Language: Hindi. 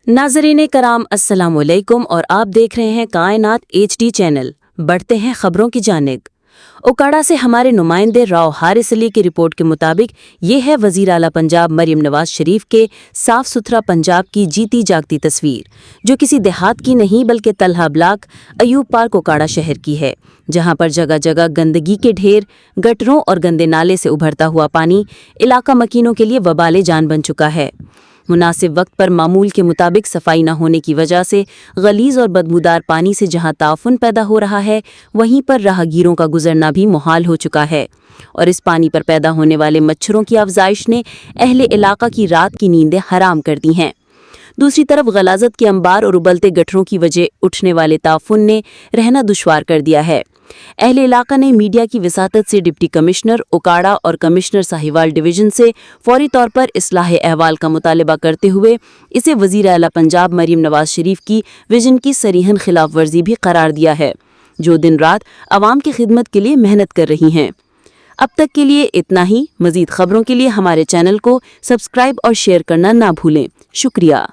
नाज़रीन कराम अस्सलाम वालेकुम और आप देख रहे हैं कायनात HD चैनल। बढ़ते हैं खबरों की जानिब। ओकाड़ा से हमारे नुमाइंदे राव हारिस अली की रिपोर्ट के मुताबिक ये है वज़ीर आला पंजाब मरियम नवाज शरीफ के साफ सुथरा पंजाब की जीती जागती तस्वीर, जो किसी देहात की नहीं बल्कि तलहा ब्लॉक अयूब पार्क ओकाड़ा शहर की है, जहां पर जगह जगह गंदगी के ढेर, गटरों और गंदे नाले से उभरता हुआ पानी इलाका मकीनों के लिए वबाले जान बन चुका है। मुनासिब वक्त पर मामूल के मुताबिक सफाई न होने की वजह से गलीज और बदबूदार पानी से जहां ताफुन पैदा हो रहा है, वहीं पर राहगीरों का गुजरना भी मुहाल हो चुका है और इस पानी पर पैदा होने वाले मच्छरों की अफजाइश ने अहले इलाका की रात की नींदें हराम कर दी हैं। दूसरी तरफ गलाजत के अंबार और उबलते गटरों की वजह उठने वाले ताफुन ने रहना दुश्वार कर दिया है। अहले इलाका ने मीडिया की विसातत से डिप्टी कमिश्नर ओकाड़ा और कमिश्नर साहिवाल डिवीजन से फौरी तौर पर इस्लाह अहवाल का मुतालबा करते हुए इसे वज़ीर आला पंजाब मरियम नवाज शरीफ की विजन की सरीहन खिलाफ वर्जी भी करार दिया है, जो दिन रात आवाम की खिदमत के लिए मेहनत कर रही हैं। अब तक के लिए इतना ही। मज़ीद खबरों के लिए हमारे चैनल को सब्सक्राइब और शेयर करना ना भूलें। शुक्रिया।